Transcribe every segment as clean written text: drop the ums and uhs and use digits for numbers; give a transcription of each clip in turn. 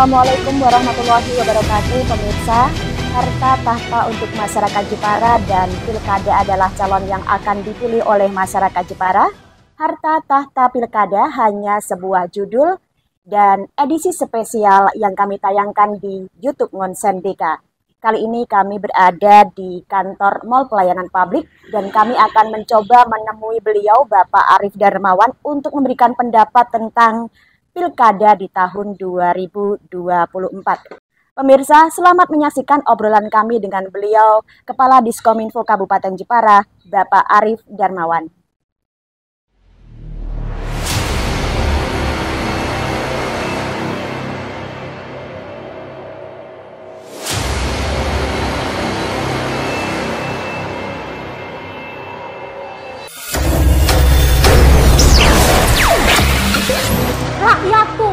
Assalamualaikum warahmatullahi wabarakatuh, pemirsa. Harta tahta untuk masyarakat Jepara dan pilkada adalah calon yang akan dipilih oleh masyarakat Jepara. Harta tahta pilkada hanya sebuah judul dan edisi spesial yang kami tayangkan di YouTube Ngonsen DK. Kali ini kami berada di kantor Mall Pelayanan Publik dan kami akan mencoba menemui beliau, Bapak Arief Darmawan, untuk memberikan pendapat tentang pilkada di tahun 2024. Pemirsa, selamat menyaksikan obrolan kami dengan beliau, Kepala Diskominfo Kabupaten Jepara, Bapak Arief Darmawan. Rakyatku,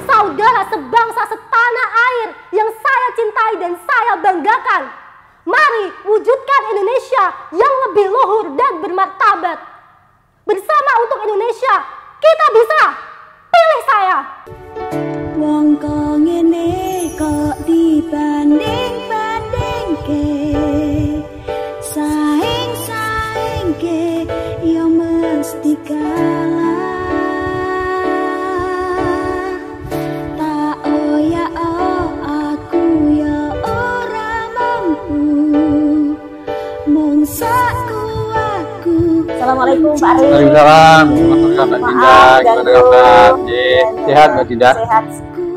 saudara sebangsa setanah air yang saya cintai dan saya banggakan. Mari wujudkan Indonesia yang lebih luhur dan bermartabat. Bersama untuk Indonesia, kita bisa. Pilih saya. Wong kok ngene kok dibanding-bandingke, saing-saingke yo mesti kalah. Assalamualaikum Pak Arief. Waalaikumsalam. Mbak Dinda, gimana kabar? Sehat Mbak Dinda? Sehat.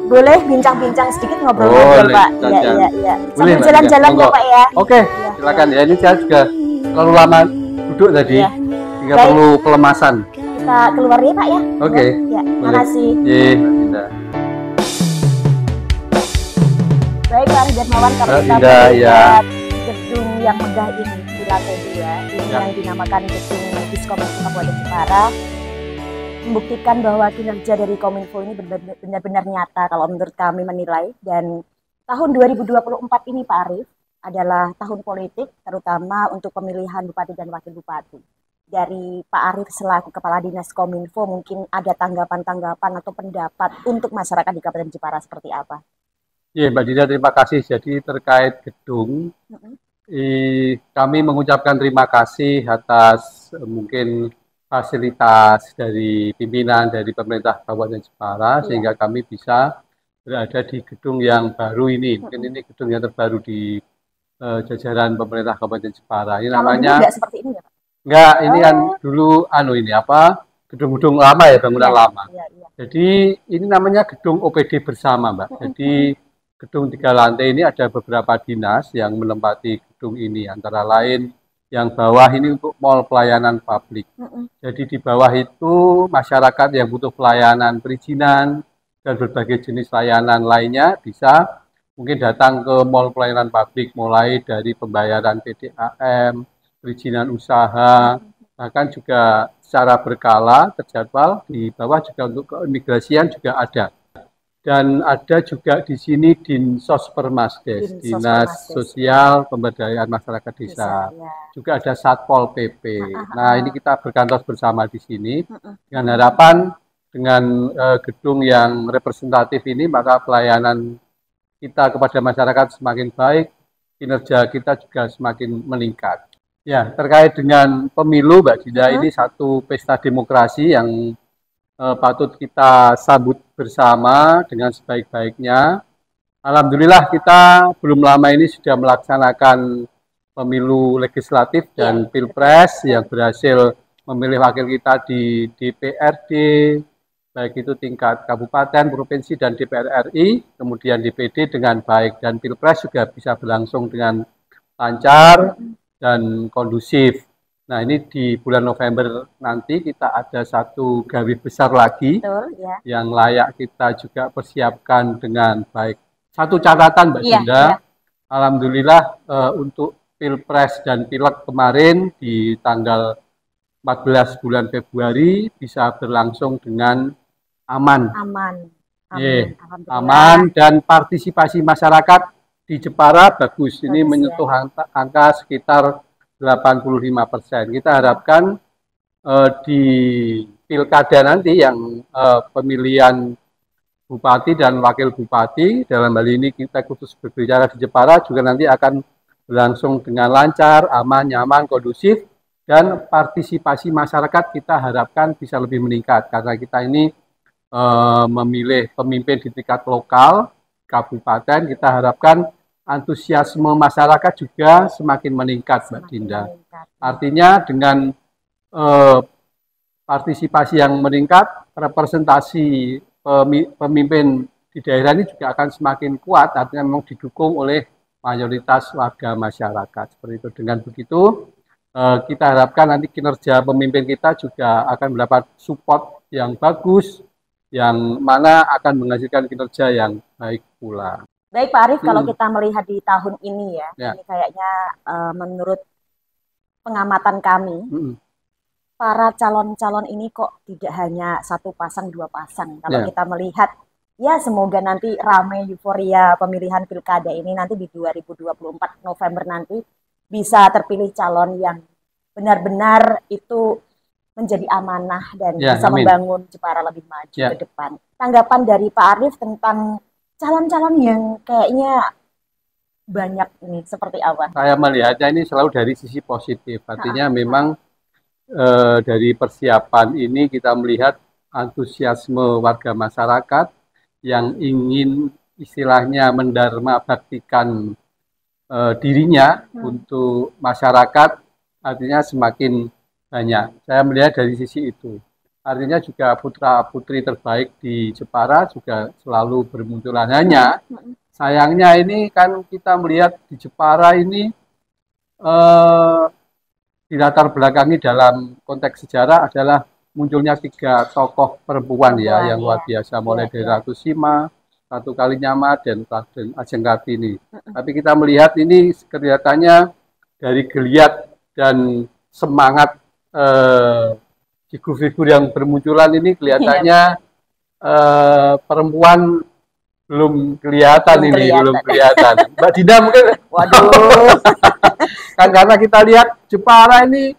Boleh bincang-bincang sedikit ngobrol-ngobrol Pak? Iya. Sambil jalan-jalan ya Pak ya. Oke, silakan ya. Ini saya juga terlalu lama duduk tadi, sehingga perlu pelemasan. Kita keluar ya Pak ya. Oke. Ya, makasih. Iya, Mbak Dinda. Baik Pak Arief Darmawan, kalau Mbak kita Dinda, melihat gedung yang megah ini di lantai 2, ini yang dinamakan gedung Diskominfo Kabupaten Jepara, membuktikan bahwa kinerja dari Kominfo ini benar-benar nyata kalau menurut kami menilai. Dan tahun 2024 ini Pak Arief adalah tahun politik, terutama untuk pemilihan bupati dan wakil bupati. Dari Pak Arief selaku Kepala Dinas Kominfo, mungkin ada tanggapan-tanggapan atau pendapat untuk masyarakat di Kabupaten Jepara seperti apa? Iya Mbak Dinda, terima kasih. Jadi terkait gedung, kami mengucapkan terima kasih atas mungkin fasilitas dari pimpinan dari pemerintah Kabupaten Jepara, sehingga kami bisa berada di gedung yang baru ini. Mungkin ini gedung yang terbaru di jajaran pemerintah Kabupaten Jepara. Ini namanya enggak seperti ini ya Pak? Enggak, ini kan dulu gedung-gedung lama ya, bangunan lama. Jadi ini namanya gedung OPD bersama Mbak. Jadi gedung 3 lantai ini ada beberapa dinas yang menempati gedung ini, antara lain yang bawah ini untuk mall pelayanan publik. Jadi di bawah itu masyarakat yang butuh pelayanan perizinan dan berbagai jenis layanan lainnya bisa mungkin datang ke mall pelayanan publik, mulai dari pembayaran PDAM, perizinan usaha, bahkan juga secara berkala terjadwal. Di bawah juga untuk keimigrasian juga ada. Dan ada juga di sini Dinsos Permasdes, Dinas Sosial Pemberdayaan Masyarakat Desa. Juga ada Satpol PP. Nah, ini kita berkantor bersama di sini dengan harapan dengan gedung yang representatif ini, maka pelayanan kita kepada masyarakat semakin baik, kinerja kita juga semakin meningkat. Ya, terkait dengan pemilu Mbak Dinda, ini satu pesta demokrasi yang patut kita sambut bersama dengan sebaik-baiknya. Alhamdulillah kita belum lama ini sudah melaksanakan pemilu legislatif dan pilpres yang berhasil memilih wakil kita di DPRD, baik itu tingkat kabupaten, provinsi, dan DPR RI, kemudian DPD dengan baik, dan pilpres juga bisa berlangsung dengan lancar dan kondusif. Nah, ini di bulan November nanti kita ada satu gawe besar lagi. Betul, ya. Yang layak kita juga persiapkan dengan baik. Satu catatan Mbak Dinda, alhamdulillah untuk pilpres dan pileg kemarin di tanggal 14 bulan Februari bisa berlangsung dengan aman. Aman dan partisipasi masyarakat di Jepara bagus. Ini menyentuh angka sekitar 85%. Kita harapkan di pilkada nanti yang pemilihan bupati dan wakil bupati. Dalam hal ini kita khusus berbicara di Jepara juga nanti akan berlangsung dengan lancar, aman, nyaman, kondusif, dan partisipasi masyarakat kita harapkan bisa lebih meningkat karena kita ini memilih pemimpin di tingkat lokal, kabupaten. Kita harapkan antusiasme masyarakat juga semakin meningkat, Mbak Dinda. Artinya dengan partisipasi yang meningkat, representasi pemimpin di daerah ini juga akan semakin kuat, artinya memang didukung oleh mayoritas warga masyarakat. Seperti itu. Dengan begitu, kita harapkan nanti kinerja pemimpin kita juga akan mendapat support yang bagus, yang mana akan menghasilkan kinerja yang baik pula. Baik Pak Arief, kalau kita melihat di tahun ini Ya. ini kayaknya menurut pengamatan kami, para calon-calon ini kok tidak hanya satu pasang, dua pasang. Kalau Ya. kita melihat, ya semoga nanti ramai euforia pemilihan pilkada ini nanti di 2024 November nanti bisa terpilih calon yang benar-benar itu menjadi amanah dan Ya, bisa amin. membangun Jepara lebih maju Ya. ke depan. Tanggapan dari Pak Arief tentang calon-calon yang kayaknya banyak ini seperti apa? Saya melihatnya ini selalu dari sisi positif. Artinya memang dari persiapan ini kita melihat antusiasme warga masyarakat yang ingin istilahnya mendharma baktikan dirinya untuk masyarakat, artinya semakin banyak. Saya melihat dari sisi itu. Artinya juga putra-putri terbaik di Jepara juga selalu bermunculan. Hanya sayangnya ini kan kita melihat di Jepara ini di latar belakangi dalam konteks sejarah adalah munculnya 3 tokoh perempuan yang luar biasa, mulai dari Ratu Sima, Ratu Kalinyama, dan Raden Ajeng Kartini. Tapi kita melihat ini kelihatannya dari geliat dan semangat figur-figur yang bermunculan ini kelihatannya perempuan belum kelihatan. Belum kelihatan. Mbak Dinda mungkin, Waduh, kan karena kita lihat Jepara ini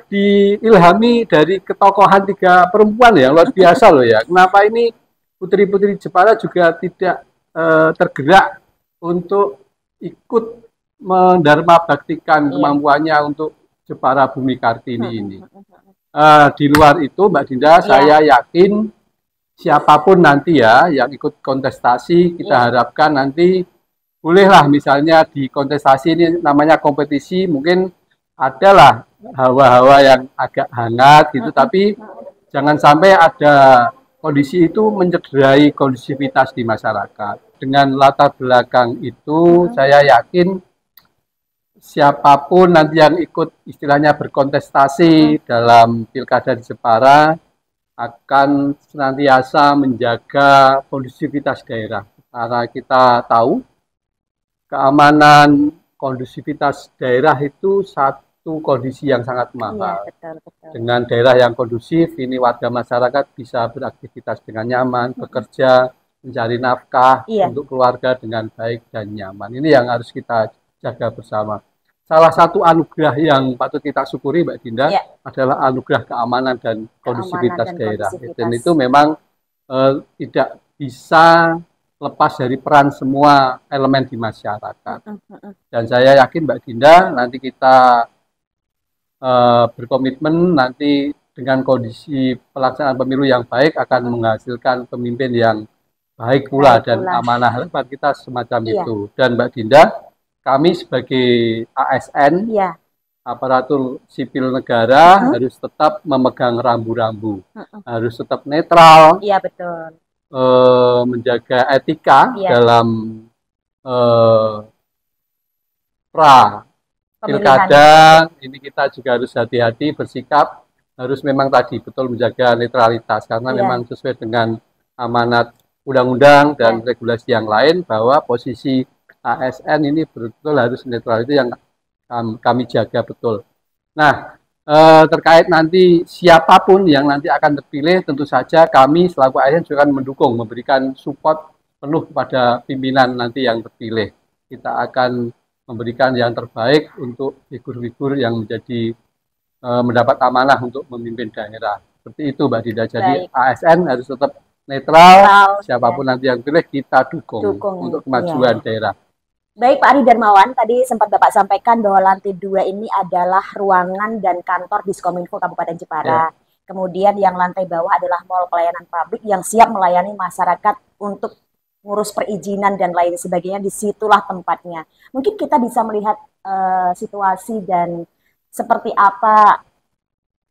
diilhami dari ketokohan 3 perempuan yang luar biasa loh ya. Kenapa ini putri-putri Jepara juga tidak tergerak untuk ikut mendharma baktikan kemampuannya untuk Jepara Bumi Kartini ini. Di luar itu Mbak Dinda, saya yakin siapapun nanti yang ikut kontestasi, kita harapkan nanti bolehlah misalnya di kontestasi ini namanya kompetisi, mungkin adalah hawa-hawa yang agak hangat gitu, tapi jangan sampai ada kondisi itu mencederai kondusivitas di masyarakat. Dengan latar belakang itu, saya yakin siapapun nanti yang ikut istilahnya berkontestasi dalam pilkada di Jepara akan senantiasa menjaga kondusivitas daerah. Karena kita tahu keamanan, kondusivitas daerah itu satu kondisi yang sangat mahal. betul, betul. Dengan daerah yang kondusif, ini warga masyarakat bisa beraktivitas dengan nyaman, bekerja, mencari nafkah untuk keluarga dengan baik dan nyaman. Ini yang harus kita jaga bersama. Salah satu anugerah yang patut kita syukuri, Mbak Dinda, adalah anugerah keamanan dan kondusivitas daerah. Dan itu memang tidak bisa lepas dari peran semua elemen di masyarakat. Dan saya yakin Mbak Dinda, nanti kita berkomitmen nanti dengan kondisi pelaksanaan pemilu yang baik akan menghasilkan pemimpin yang baik pula dan amanah. Harapan kita semacam itu. Dan Mbak Dinda, kami sebagai ASN, aparatur sipil negara, harus tetap memegang rambu-rambu, harus tetap netral, betul. Menjaga etika dalam pilkada. Ini kita juga harus hati-hati bersikap, harus memang tadi betul menjaga netralitas, karena memang sesuai dengan amanat undang-undang dan regulasi yang lain bahwa posisi ASN ini betul harus netral, itu yang kami jaga betul. Nah, terkait nanti siapapun yang nanti akan terpilih, tentu saja kami selaku ASN juga akan mendukung, memberikan support penuh kepada pimpinan nanti yang terpilih. Kita akan memberikan yang terbaik untuk figur-figur yang menjadi mendapat amanah untuk memimpin daerah. Seperti itu Mbak Dinda. Jadi ASN harus tetap netral, Netral, siapapun nanti yang pilih kita dukung untuk kemajuan daerah. Baik Pak Ari Darmawan, tadi sempat Bapak sampaikan bahwa lantai 2 ini adalah ruangan dan kantor Diskominfo Kabupaten Jepara. Kemudian yang lantai bawah adalah mall pelayanan publik yang siap melayani masyarakat untuk ngurus perizinan dan lain sebagainya. Disitulah tempatnya. Mungkin kita bisa melihat situasi dan seperti apa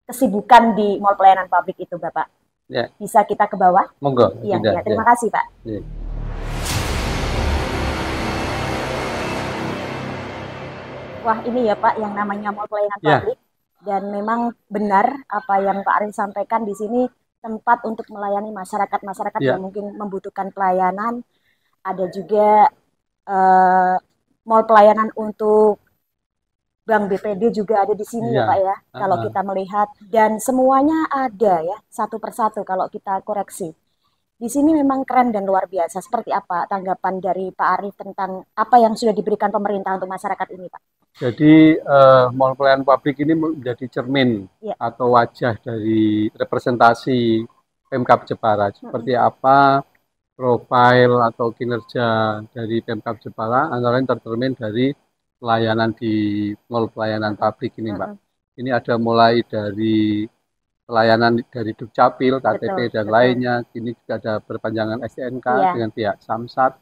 kesibukan di mall pelayanan publik itu, Bapak. Ya. Bisa kita ke bawah? Monggo. Iya, terima kasih, Pak. Ya. Wah, ini ya Pak yang namanya mall pelayanan publik, dan memang benar apa yang Pak Arif sampaikan di sini, tempat untuk melayani masyarakat yang mungkin membutuhkan pelayanan. Ada juga mall pelayanan untuk Bank BPD juga ada di sini ya Pak ya. Kalau kita melihat, dan semuanya ada ya satu persatu kalau kita koreksi. Di sini memang keren dan luar biasa. Seperti apa tanggapan dari Pak Arif tentang apa yang sudah diberikan pemerintah untuk masyarakat ini, Pak? Jadi mall pelayanan publik ini menjadi cermin atau wajah dari representasi Pemkab Jepara. Seperti apa profil atau kinerja dari Pemkab Jepara, antara lain tercermin dari pelayanan di mall pelayanan publik ini, Mbak. Ini ada mulai dari pelayanan dari Dukcapil, KTP dan lainnya. Ini juga ada perpanjangan STNK dengan pihak Samsat.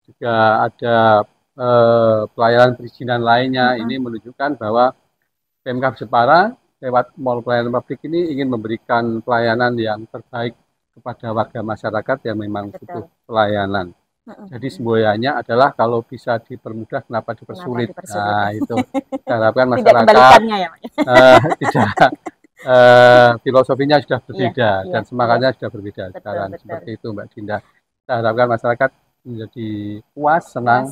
Juga ada pelayanan perizinan lainnya. Ini menunjukkan bahwa Pemkab Jepara lewat mall pelayanan publik ini ingin memberikan pelayanan yang terbaik kepada warga masyarakat yang memang butuh pelayanan. Jadi semboyannya adalah kalau bisa dipermudah, kenapa dipersulit? Nah, itu kita harapkan masyarakat tidak filosofinya sudah berbeda dan semangatnya sudah berbeda sekarang. Seperti itu Mbak Dinda. Kita harapkan masyarakat menjadi puas, senang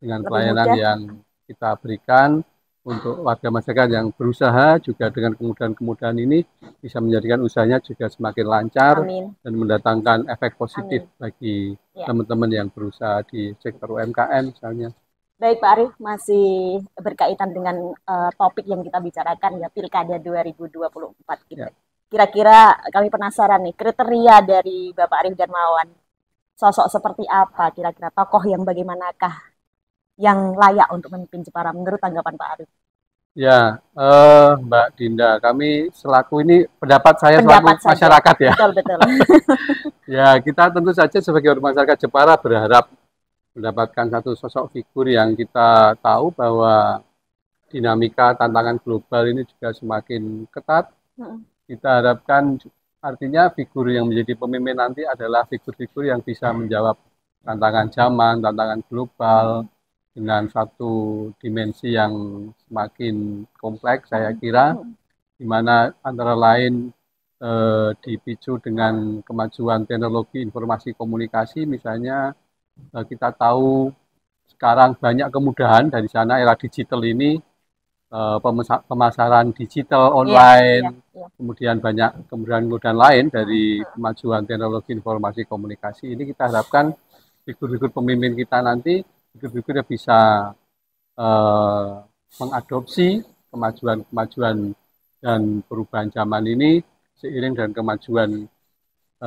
dengan pelayanan yang kita berikan untuk warga masyarakat yang berusaha, juga dengan kemudahan-kemudahan ini bisa menjadikan usahanya juga semakin lancar dan mendatangkan efek positif bagi teman-teman yang berusaha di sektor UMKM misalnya. Baik Pak Arif, masih berkaitan dengan topik yang kita bicarakan ya, Pilkada 2024 gitu. Kira-kira kami penasaran nih, kriteria dari Bapak Arif Darmawan, sosok seperti apa kira-kira, tokoh yang bagaimanakah yang layak untuk memimpin Jepara menurut tanggapan Pak Arif? Ya, Mbak Dinda, kami selaku ini pendapat saya selaku masyarakat ya. Betul. Ya, kita tentu saja sebagai masyarakat Jepara berharap mendapatkan satu sosok figur yang kita tahu bahwa dinamika tantangan global ini juga semakin ketat. Kita harapkan artinya figur yang menjadi pemimpin nanti adalah figur-figur yang bisa menjawab tantangan zaman, tantangan global dengan satu dimensi yang semakin kompleks saya kira, di mana antara lain dipicu dengan kemajuan teknologi informasi komunikasi. Misalnya kita tahu sekarang banyak kemudahan dari sana, era digital ini, pemasaran digital online, kemudian banyak kemudahan-kemudahan lain dari kemajuan teknologi informasi komunikasi. Ini kita harapkan figur-figur pemimpin kita nanti figur-figur yang bisa mengadopsi kemajuan-kemajuan dan perubahan zaman ini seiring dengan kemajuan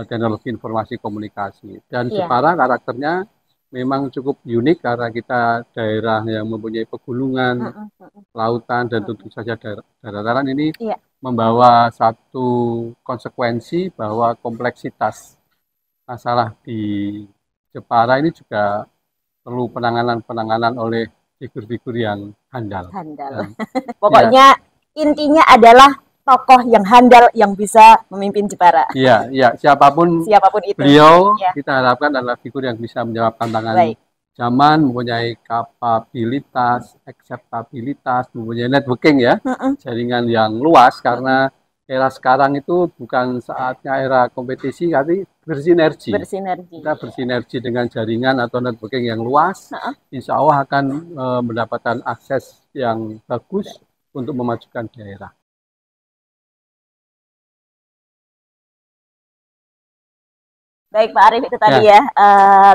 teknologi informasi komunikasi. Dan Jepara karakternya memang cukup unik karena kita daerah yang mempunyai pegunungan, lautan, dan tentu saja daratan ini membawa satu konsekuensi bahwa kompleksitas masalah di Jepara ini juga perlu penanganan oleh figur-figur yang handal. Pokoknya intinya adalah tokoh yang handal yang bisa memimpin Jepara. Iya, siapapun itu. Beliau kita harapkan adalah figur yang bisa menjawab tantangan zaman, mempunyai kapabilitas, akseptabilitas, mempunyai networking ya, jaringan yang luas, karena era sekarang itu bukan saatnya era kompetisi, tapi bersinergi. Kita bersinergi dengan jaringan atau networking yang luas, insya Allah akan mendapatkan akses yang bagus untuk memajukan daerah. Baik Pak Arif, itu tadi ya,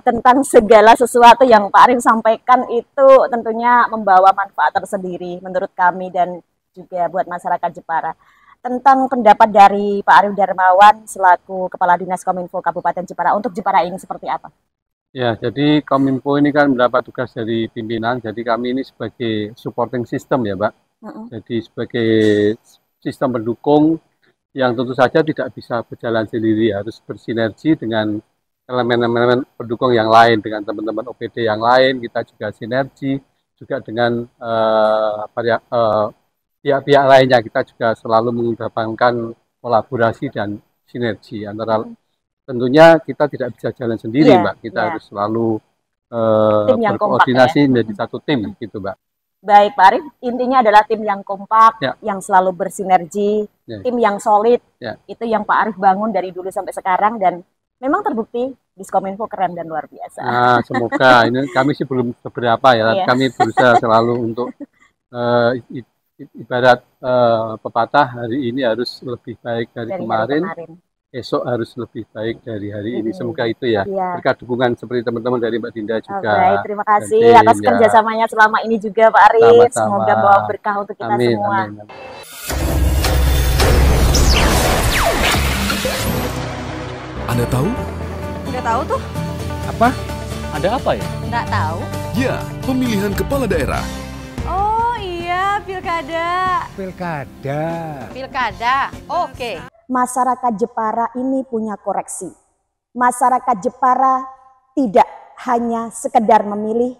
tentang segala sesuatu yang Pak Arif sampaikan itu tentunya membawa manfaat tersendiri menurut kami dan juga buat masyarakat Jepara. tentang pendapat dari Pak Arief Darmawan selaku Kepala Dinas Kominfo Kabupaten Jepara untuk Jepara ini seperti apa? Ya, jadi Kominfo ini kan mendapat tugas dari pimpinan, jadi kami ini sebagai supporting system ya, Mbak. Jadi sebagai sistem pendukung yang tentu saja tidak bisa berjalan sendiri, harus bersinergi dengan elemen-elemen pendukung yang lain, dengan teman-teman OPD yang lain, kita juga sinergi, juga dengan pihak-pihak lainnya, kita juga selalu mengedepankan kolaborasi dan sinergi antara, tentunya kita tidak bisa jalan sendiri, Mbak, kita harus selalu berkoordinasi menjadi satu tim gitu, Mbak. Baik Pak Arief, intinya adalah tim yang kompak, yang selalu bersinergi, tim yang solid, itu yang Pak Arief bangun dari dulu sampai sekarang, dan memang terbukti Diskominfo keren dan luar biasa. Nah, semoga ini kami sih belum seberapa ya, kami berusaha selalu untuk ibarat pepatah, hari ini harus lebih baik dari kemarin, esok harus lebih baik dari hari ini. Semoga itu ya, berkat dukungan seperti teman-teman dari Mbak Dinda juga. Baik, terima kasih atas kerjasamanya selama ini juga Pak Arief. Semoga bawa berkah untuk kita semua. Amin. Anda tahu? Nggak tahu tuh. Apa? Ada apa ya? Nggak tahu. Ya, pemilihan kepala daerah. Oh iya, pilkada. Pilkada, oke. Masyarakat Jepara ini punya koreksi. Masyarakat Jepara tidak hanya sekedar memilih,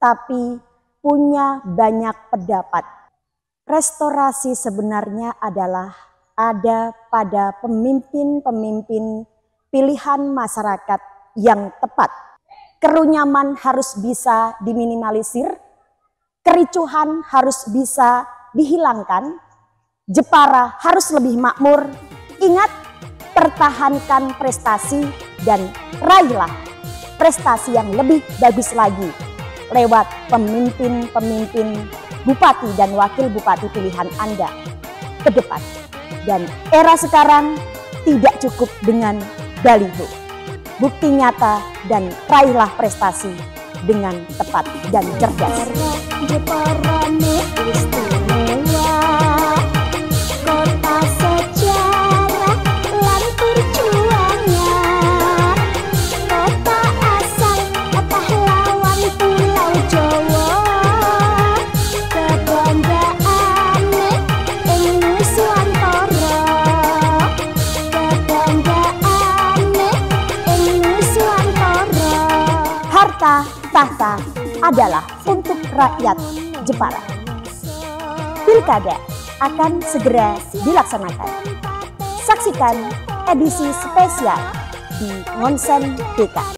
tapi punya banyak pendapat. Restorasi sebenarnya adalah ada pada pemimpin-pemimpin pilihan masyarakat yang tepat. Kerunyaman harus bisa diminimalisir, kericuhan harus bisa dihilangkan, Jepara harus lebih makmur. Ingat, pertahankan prestasi dan raihlah prestasi yang lebih bagus lagi lewat pemimpin-pemimpin bupati dan wakil bupati pilihan Anda ke depan. Dan era sekarang tidak cukup dengan baliho. Bukti nyata dan raihlah prestasi dengan tepat dan cerdas. Tahta adalah untuk rakyat Jepara. Pilkada akan segera dilaksanakan. Saksikan edisi spesial di Ngonsen DK.